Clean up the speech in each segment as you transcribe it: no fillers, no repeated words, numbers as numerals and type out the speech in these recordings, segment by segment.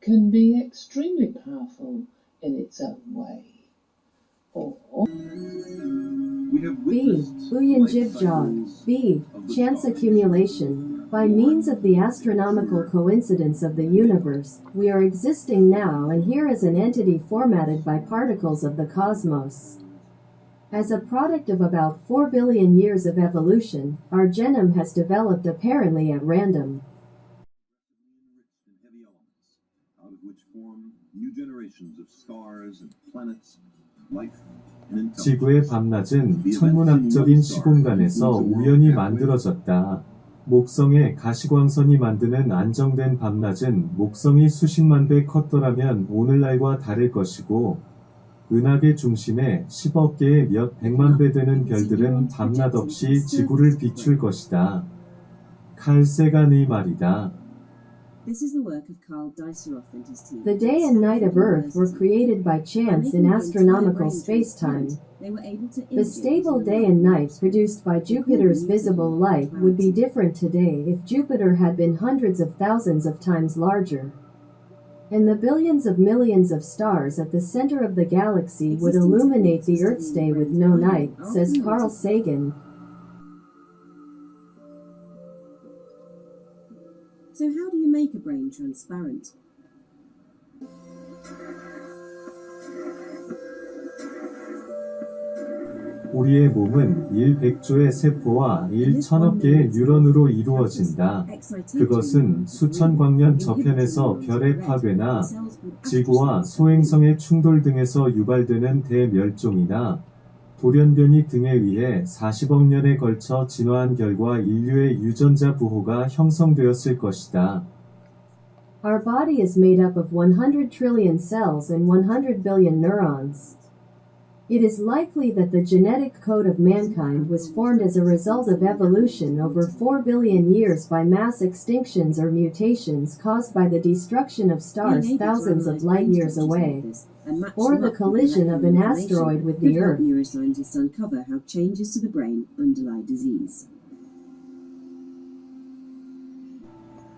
can be extremely powerful in its own way. Or B. 우연집적. B. Chance accumulation. By means of the astronomical coincidence of the universe, we are existing now and here as an entity formatted by particles of the cosmos. As a product of about 4 billion years of evolution, our genome has developed apparently at random. Out of which form new generations of stars and planets, life and intelligence. 지구의 밤낮은 천문학적인 시공간에서 우연히 만들어졌다. 목성의 가시광선이 만드는 안정된 밤낮은 목성이 수십만 배 컸더라면 오늘날과 다를 것이고, 은하계 중심에 10억 개의 몇 백만 배 되는 별들은 밤낮없이 지구를 비출 것이다. 칼 세간의 말이다. This is the work of Carl Sagan and his team. The day and night of Earth were created by chance in astronomical spacetime. The stable day and night produced by Jupiter's visible light would be different today if Jupiter had been hundreds of thousands of times larger. And the billions of millions of stars at the center of the galaxy would illuminate the Earth's day with no night, says Carl Sagan. So how do you make a brain transparent? 우리의 몸은 1,100조의 세포와 1,000억 개의 뉴런으로 이루어진다. 그것은 수천 광년 저편에서 별의 파괴나 지구와 소행성의 충돌 등에서 유발되는 대멸종이나 돌연변이 등에 의해 40억 년에 걸쳐 진화한 결과 인류의 유전자 부호가 형성되었을 것이다. Our body is made up of 100 trillion cells and 100 billion neurons. It is likely that the genetic code of mankind was formed as a result of evolution over 4 billion years by mass extinctions or mutations caused by the destruction of stars thousands of light years away, or the collision of an asteroid with the Earth. Neuroscientists uncover how changes to the brain underlie disease.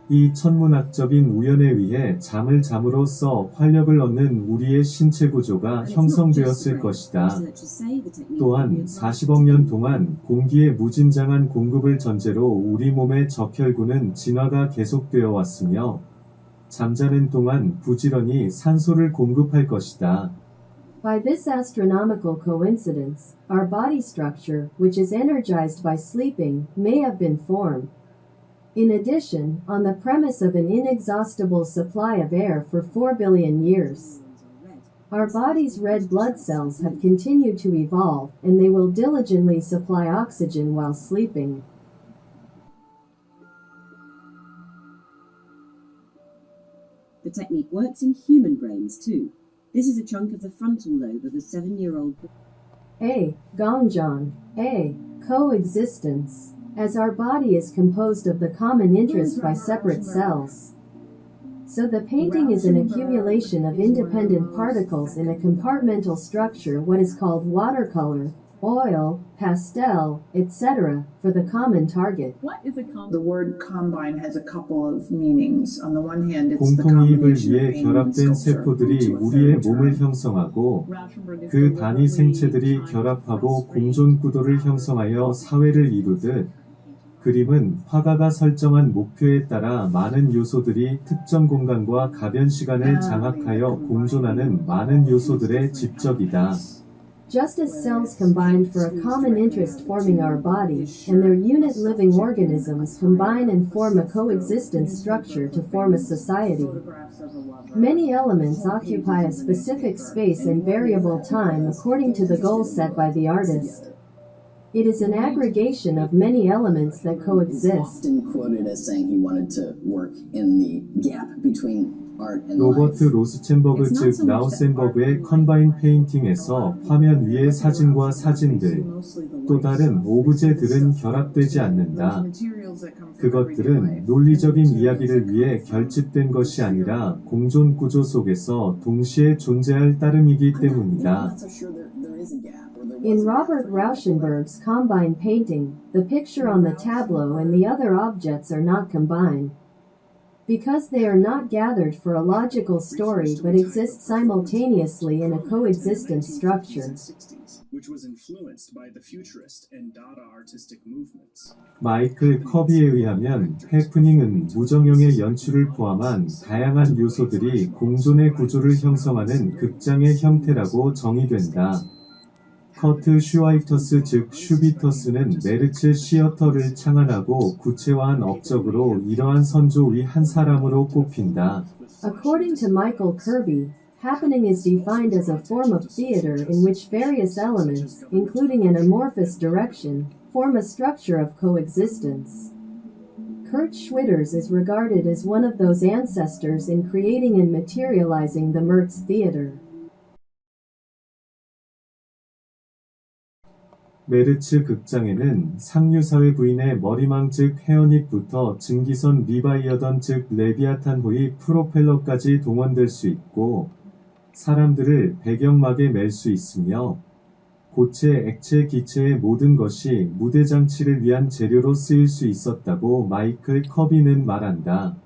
이 천문학적인 우연에 의해 잠을 잠으로써 활력을 얻는 우리의 신체 구조가 형성되었을 것이다. 또한 40억 년 동안 공기의 무진장한 공급을 전제로 우리 몸의 적혈구는 진화가 계속되어 왔으며, 잠자는 동안 부지런히 산소를 공급할 것이다. By this astronomical coincidence, our body structure, which is energized by sleeping, may have been formed. In addition, on the premise of an inexhaustible supply of air for 4 billion years. Our body's red blood cells have continued to evolve, and they will diligently supply oxygen while sleeping. The technique works in human brains too. This is a chunk of the frontal lobe of a 7-year-old. A. Gongjon. A. Co-existence. As our body is composed of the common interest by separate cells. So the painting is an accumulation of independent particles in a compartmental structure, what is called watercolor, oil, pastel, etc., for the common target. The word combine has a couple of meanings. On the one hand, it's the 공통이익을 combination of 위해 painting and 결합된 sculpture 세포들이 into a 우리의 third 몸을 term. 형성하고, 그 단위 생체들이 결합하고 공존 구도를 형성하여 사회를 이루듯, 그림은 화가가 설정한 목표에 따라 많은 요소들이 특정 공간과 가변 시간을 장악하여 공존하는 많은 요소들의 집적이다. Just as cells combined for a common interest forming our body, and their unit living organisms combine and form a coexistence structure to form a society. Many elements occupy a specific space and variable time according to the goal set by the artist. It is an aggregation of many elements that coexist. He's often quoted as saying he wanted to work in the gap between art and 로버트 life. 로스챈버그 즉 라우센버그의 컨바인 페인팅에서 화면 위의 사진과 사진들, 또 다른 오브제들은 결합되지 않는다. 그것들은 논리적인 이야기를 위해 결집된 것이 아니라 공존 구조 속에서 동시에 존재할 따름이기 때문이다. In Robert Rauschenberg's combine painting, the picture on the tableau and the other objects are not combined. Because they are not gathered for a logical story but exist simultaneously in a coexistence structure. Which was influenced by the futurist and Dada artistic movements. 마이클 커비에 의하면 해프닝은 무정형의 연출을 포함한 다양한 요소들이 공존의 구조를 형성하는 극장의 형태라고 정의된다. 커트 슈와이터스 즉 슈비터스는 메르츠 시어터를 창안하고 구체화한 업적으로 이러한 선조의 한 사람으로 꼽힌다. According to Michael Kirby, happening is defined as a form of theater in which various elements, including an amorphous direction, form a structure of coexistence. Kurt Schwitters is regarded as one of those ancestors in creating and materializing the Merz theater. 메르츠 극장에는 상류사회 부인의 머리망 즉 헤어닉부터 증기선 리바이어던 즉 레비아탄호의 프로펠러까지 동원될 수 있고 사람들을 배경막에 맬 수 있으며 고체, 액체, 기체의 모든 것이 무대 장치를 위한 재료로 쓰일 수 있었다고 마이클 커비는 말한다.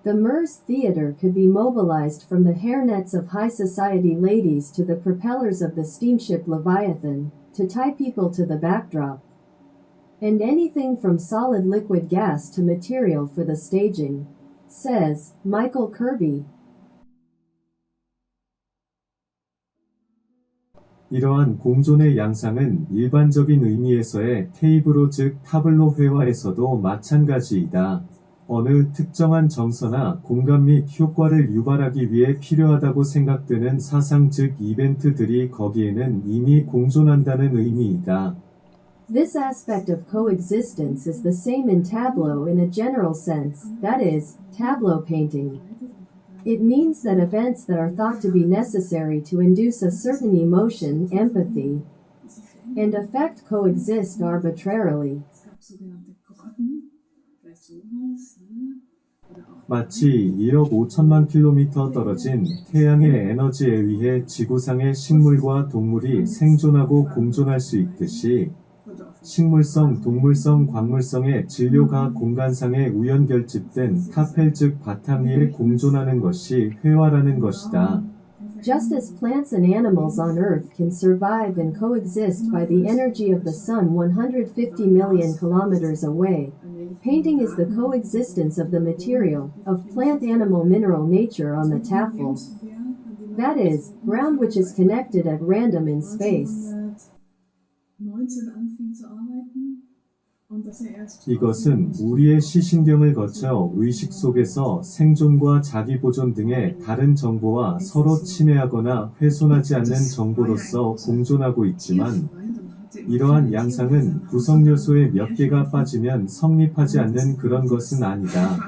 The Merz theater could be mobilized from the hairnets of high society ladies to the propellers of the steamship Leviathan, to tie people to the backdrop. And anything from solid liquid gas to material for the staging, says Michael Kirby. 이러한 공존의 양상은 일반적인 의미에서의 테이블로 즉 타블로 회화에서도 마찬가지이다. 어느 특정한 정서나 공감 및 효과를 유발하기 위해 필요하다고 생각되는 사상 즉 이벤트들이 거기에는 이미 공존한다는 의미이다. This aspect of coexistence is the same in tableau in a general sense, that is, tableau painting. It means that events that are thought to be necessary to induce a certain emotion, empathy, and affect coexist arbitrarily. 마치 1억 5천만 킬로미터 떨어진 태양의 에너지에 의해 지구상의 식물과 동물이 생존하고 공존할 수 있듯이 식물성, 동물성, 광물성의 진료가 공간상에 우연결집된 타펠 즉 바탕 위에 공존하는 것이 회화라는 것이다. Just as plants and animals on Earth can survive and coexist by the energy of the sun 150 million kilometers away, painting is the coexistence of the material, of plant animal mineral nature on the taffel. That is, ground which is connected at random in space. 이것은 우리의 시신경을 거쳐 의식 속에서 생존과 자기보존 등의 다른 정보와 서로 친해하거나 훼손하지 않는 정보로서 공존하고 있지만 이러한 양상은 구성 요소의 몇 개가 빠지면 성립하지 않는 그런 것은 아니다.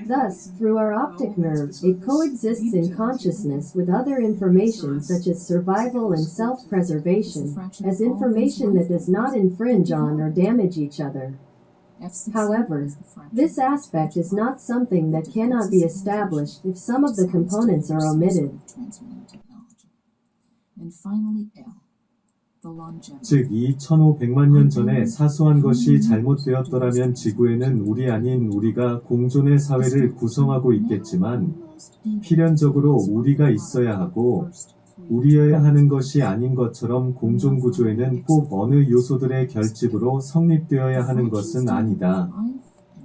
Thus, through our optic nerve, it coexists in consciousness with other information such as survival and self-preservation, as information that does not infringe on or damage each other. However, this aspect is not something that cannot be established if some of the components are omitted. And finally, L. 즉, 이 1500만 년 전에 사소한 것이 잘못되었더라면 지구에는 우리 아닌 우리가 공존의 사회를 구성하고 있겠지만 필연적으로 우리가 있어야 하고 우리여야 하는 것이 아닌 것처럼 공존 구조에는 꼭 어느 요소들의 결집으로 성립되어야 하는 것은 아니다.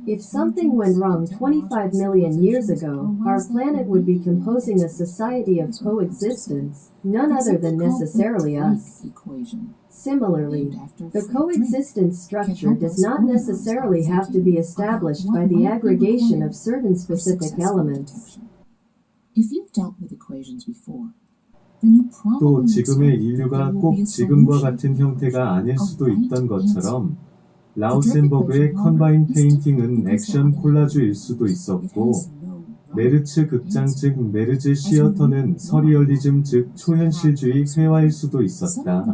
If something went wrong 25 million years ago, our planet would be composing a society of coexistence, none other than necessarily us. Similarly, the coexistence structure does not necessarily have to be established by the aggregation of certain specific elements. If you've dealt with equations before, then you 또 probably 지금의 인류가 꼭 지금과 같은 형태가 아닐 수도 있던 것처럼 라우센버그의 컨바인 페인팅은 액션 콜라주일 수도 있었고 메르츠 극장 즉 메르즈 시어터는 서리얼리즘 즉 초현실주의 회화일 수도 있었다.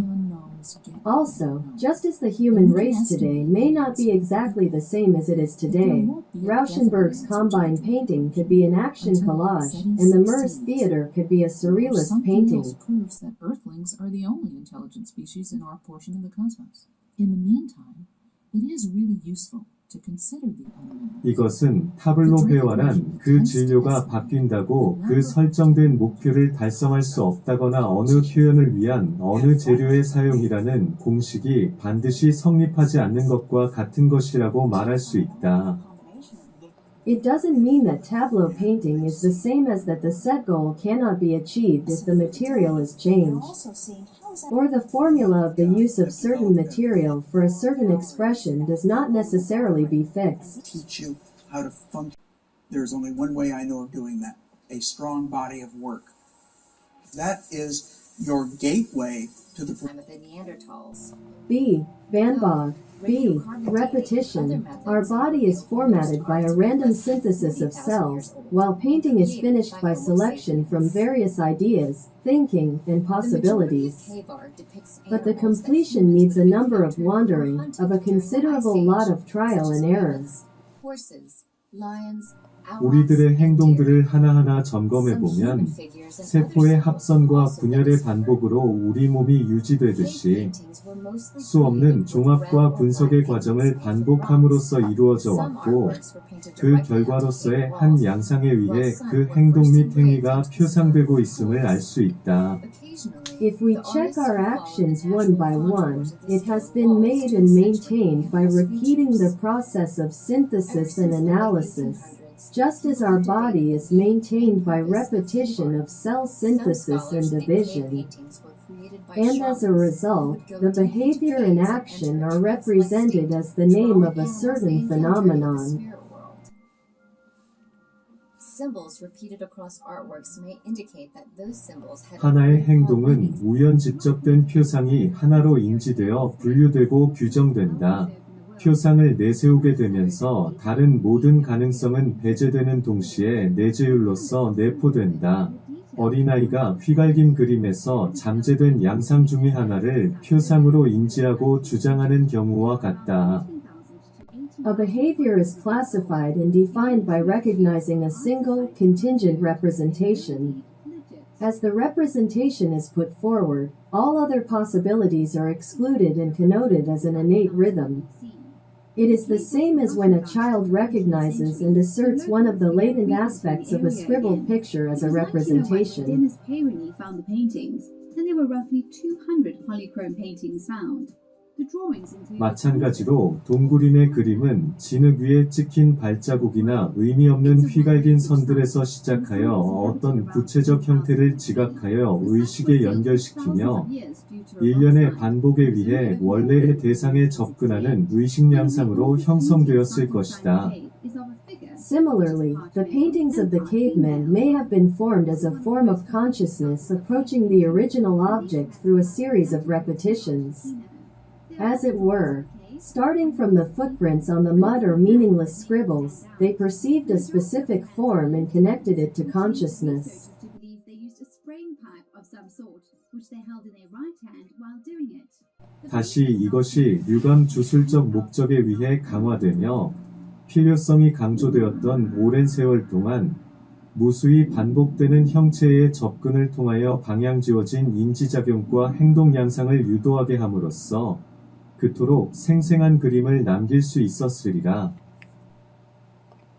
Also, just as the human race today may not be exactly the same as it is today, Rauschenberg's combine painting could be an action collage, and the Merz theater could be a surrealist painting. proves that Earthlings are the only intelligent species in our portion of the cosmos. In the meantime, it is really useful to consider the unknown. 이것은 타블로 회화란 그 진료가 바뀐다고 그 설정된 목표를 달성할 수 없다거나 어느 표현을 위한 어느 재료의 사용이라는 공식이 반드시 성립하지 않는 것과 같은 것이라고 말할 수 있다. It doesn't mean that tableau painting is the same as that the set goal cannot be achieved if the material is changed, or the formula of the use of certain material for a certain expression does not necessarily be fixed. Teach you how to function. There's only one way I know of doing that, a strong body of work. That is your gateway to the Neanderthals. B. Van Gogh. B. Repetition. Our body is formatted by a random synthesis of cells, while painting is finished by selection from various ideas, thinking, and possibilities. But the completion needs a number of wandering, of a considerable lot of trial and error. Horses, lions, 우리들의 행동들을 하나하나 점검해보면 세포의 합선과 분열의 반복으로 우리 몸이 유지되듯이 수없는 종합과 분석의 과정을 반복함으로써 이루어져 왔고 그 결과로서의 한 양상에 의해 그 행동 및 행위가 표상되고 있음을 알 수 있다. If we check our actions one by one, it has been made and maintained by repeating the process of synthesis and analysis. Just as our body is maintained by repetition of cell synthesis and division. And as a result, the behavior and action are represented as the name of a certain phenomenon. Symbols repeated across artworks may indicate that those symbols had 하나의 행동은 우연집적된 표상이 하나로 인지되어 분류되고 규정된다. 표상을 내세우게 되면서 다른 모든 가능성은 배제되는 동시에 내재율로서 내포된다. 어린아이가 휘갈긴 그림에서 잠재된 양상 중의 하나를 표상으로 인지하고 주장하는 경우와 같다. A behavior is classified and defined by recognizing a single, contingent representation. As the representation is put forward, all other possibilities are excluded and connoted as an innate rhythm. It is the same as when a child recognizes and asserts one of the latent aspects of a scribbled picture as a representation. Dennis Perroni found the paintings, and there were roughly 200 polychrome paintings found. 마찬가지로 동굴인의 그림은 진흙 위에 찍힌 발자국이나 의미 없는 휘갈긴 선들에서 시작하여 어떤 구체적 형태를 지각하여 의식에 연결시키며 일련의 반복에 의해 원래의 대상에 접근하는 의식 양상으로 형성되었을 것이다. Similarly, the paintings of the cavemen may have been formed as a form of consciousness approaching the original object through a series of repetitions. As it were, starting from the footprints on the mud or meaningless scribbles, they perceived a specific form and connected it to consciousness. 다시 이것이 류감 주술적 목적에 의해 강화되며 필요성이 강조되었던 오랜 세월 동안 무수히 반복되는 형체의 접근을 통하여 방향지어진 인지작용과 행동 양상을 유도하게 함으로써 그토록 생생한 그림을 남길 수 있었으리라.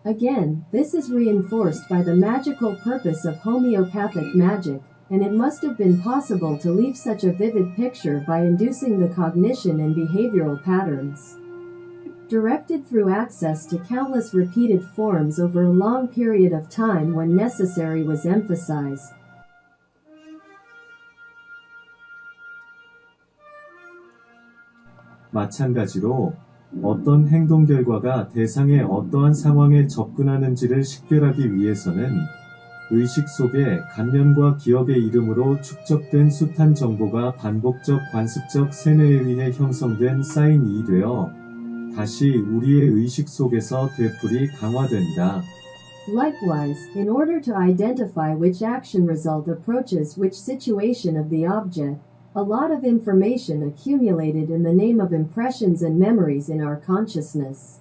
Again, this is reinforced by the magical purpose of homeopathic magic, and it must have been possible to leave such a vivid picture by inducing the cognition and behavioral patterns. Directed through access to countless repeated forms over a long period of time when necessary was emphasized. 마찬가지로 어떤 행동 결과가 대상의 어떠한 상황에 접근하는지를 식별하기 위해서는 의식 속에 감면과 기억의 이름으로 축적된 숱한 정보가 반복적 관습적 세뇌에 의해 형성된 사인이 되어 다시 우리의 의식 속에서 되풀이 강화된다. Likewise, in order to identify which action result approaches which situation of the object, a lot of information accumulated in the name of impressions and memories in our consciousness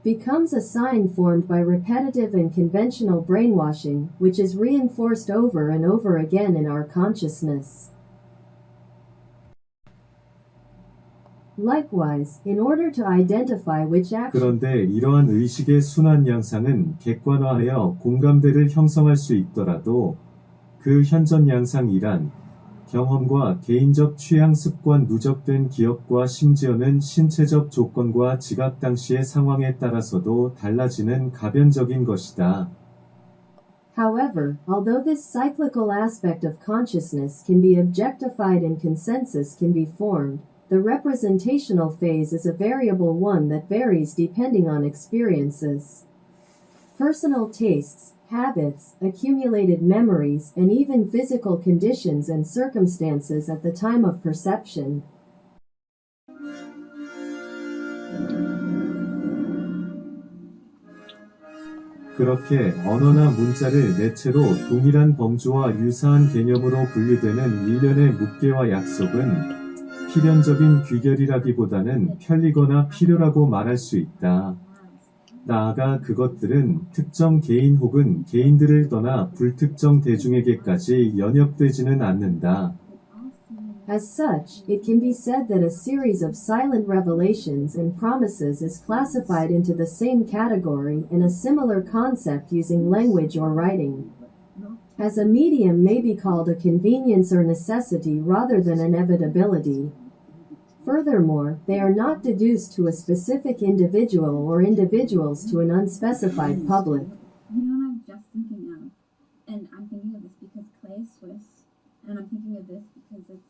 becomes a sign formed by repetitive and conventional brainwashing, which is reinforced over and over again in our consciousness. Likewise, in order to identify which action 그런데 이러한 의식의 순환 양상은 객관화하여 공감대를 형성할 수 있더라도 그 현전 양상이란 경험과 개인적 취향 습관 누적된 기억과 심지어는 신체적 조건과 지각 당시의 상황에 따라서도 달라지는 가변적인 것이다. However, although this cyclical aspect of consciousness can be objectified and consensus can be formed, the representational phase is a variable one that varies depending on experiences. Personal tastes, habits, accumulated memories, and even physical conditions and circumstances at the time of perception. 그렇게 언어나 문자를 매체로 동일한 범주와 유사한 개념으로 분류되는 일련의 묵계와 약속은 필연적인 귀결이라기보다는 편리거나 필요라고 말할 수 있다. 나아가 그것들은 특정 개인 혹은 개인들을 떠나 불특정 대중에게까지 연역되지는 않는다. As such, it can be said that a series of silent revelations and promises is classified into the same category in a similar concept using language or writing. As a medium may be called a convenience or necessity rather than inevitability. Furthermore, they are not deduced to a specific individual or individuals to an unspecified public. You know what I'm just thinking of? And I'm thinking of this because Clay is Swiss, and I'm thinking of this because it's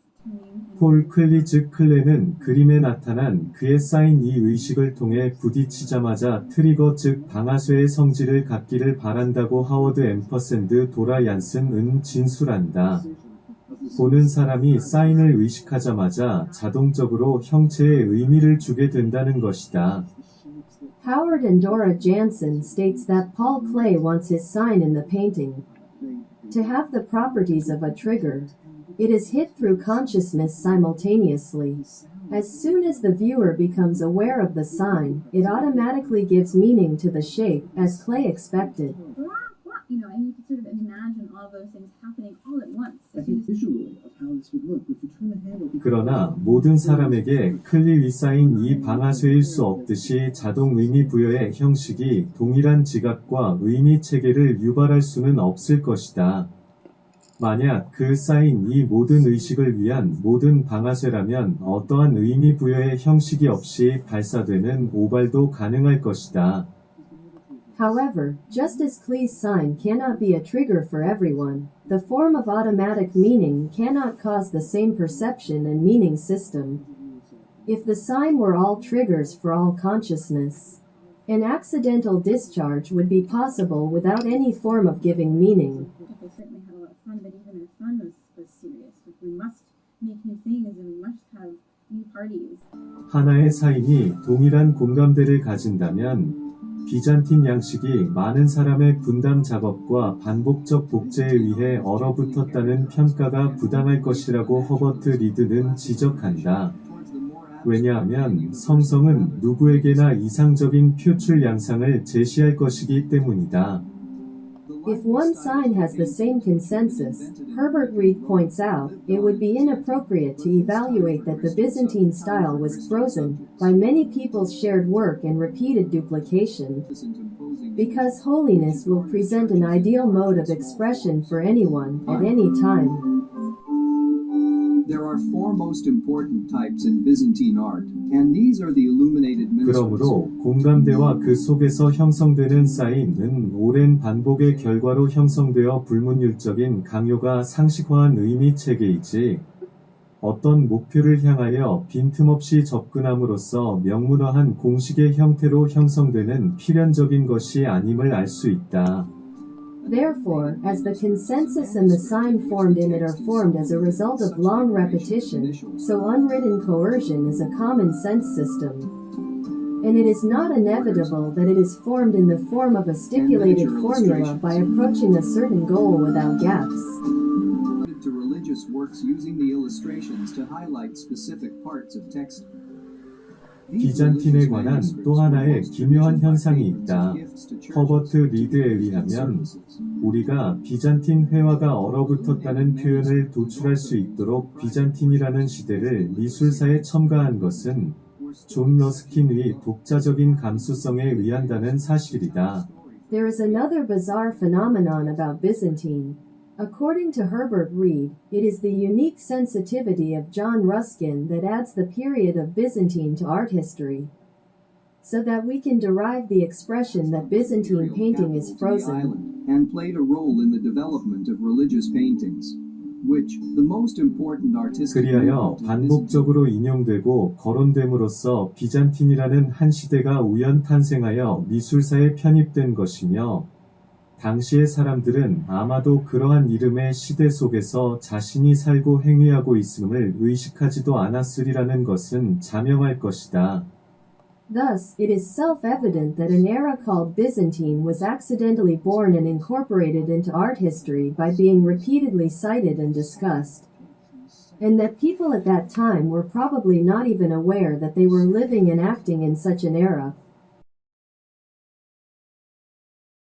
폴 클리 즉 클레는 그림에 나타난 그의 쌓인 이 의식을 통해 부딪히자마자 트리거 즉 방아쇠의 성질을 갖기를 바란다고 하워드 앰퍼샌드 도라 얀슨은 진술한다. 보는 사람이 사인을 의식하자마자 자동적으로 형체에 의미를 주게 된다는 것이다. Howard and Dora Jansen states that Paul Klee wants his sign in the painting to have the properties of a trigger. It is hit through consciousness simultaneously. As soon as the viewer becomes aware of the sign, it automatically gives meaning to the shape, as Klee expected. You know, and you can sort of imagine all those things happening all at once. I think visually of how this would look, if you turn the handle. 그러나 모든 사람에게 클리 위 쌓인 이 방아쇠일 수 없듯이 자동 의미 부여의 형식이 동일한 지각과 의미 체계를 유발할 수는 없을 것이다. 만약 그 쌓인 이 모든 의식을 위한 모든 방아쇠라면 어떠한 의미 부여의 형식이 없이 발사되는 오발도 가능할 것이다. However, just as Klee's sign cannot be a trigger for everyone, the form of automatic meaning cannot cause the same perception and meaning system. If the sign were all triggers for all consciousness, an accidental discharge would be possible without any form of giving meaning. They certainly had a lot of fun, but even their fun was serious. We must make new things and we must have new parties. 하나의 사인이 동일한 공감대를 가진다면 비잔틴 양식이 많은 사람의 분담 작업과 반복적 복제에 의해 얼어붙었다는 평가가 부당할 것이라고 허버트 리드는 지적한다. 왜냐하면 성성은 누구에게나 이상적인 표출 양상을 제시할 것이기 때문이다. If one sign has the same consensus, Herbert Reed points out, it would be inappropriate to evaluate that the Byzantine style was frozen by many people's shared work and repeated duplication. Because holiness will present an ideal mode of expression for anyone at any time. There are four most important types in Byzantine art, and these are the illuminated minstrels. 그러므로 공감대와 그 속에서 형성되는 사인은 오랜 반복의 결과로 형성되어 불문율적인 강요가 상식화한 의미 체계이지 어떤 목표를 향하여 빈틈없이 접근함으로써 명문화한 공식의 형태로 형성되는 필연적인 것이 아님을 알 수 있다. Therefore, as the consensus and the sign formed in it are formed as a result of long repetition, so unwritten coercion is a common sense system. And it is not inevitable that it is formed in the form of a stipulated formula by approaching a certain goal without gaps. To religious works using the illustrations to highlight specific parts of text. 비잔틴에 관한 또 하나의 기묘한 현상이 있다. 허버트 리드에 의하면 우리가 비잔틴 회화가 얼어붙었다는 표현을 도출할 수 있도록 비잔틴이라는 시대를 미술사에 첨가한 것은 존 러스킨의 독자적인 감수성에 의한다는 사실이다. There is another bizarre phenomenon about Byzantine. According to Herbert Reed, it is the unique sensitivity of John Ruskin that adds the period of Byzantine to art history, so that we can derive the expression that Byzantine painting is frozen. And played a role in the development of religious paintings, which the most important artistic 그리하여 반복적으로 인용되고 거론됨으로써 비잔틴이라는 한 시대가 우연 탄생하여 미술사에 편입된 것이며 당시의 사람들은 아마도 그러한 이름의 시대 속에서 자신이 살고 행위하고 있음을 의식하지도 않았으리라는 것은 자명할 것이다. Thus, it is self-evident that an era called Byzantine was accidentally born and incorporated into art history by being repeatedly cited and discussed, and that people at that time were probably not even aware that they were living and acting in such an era.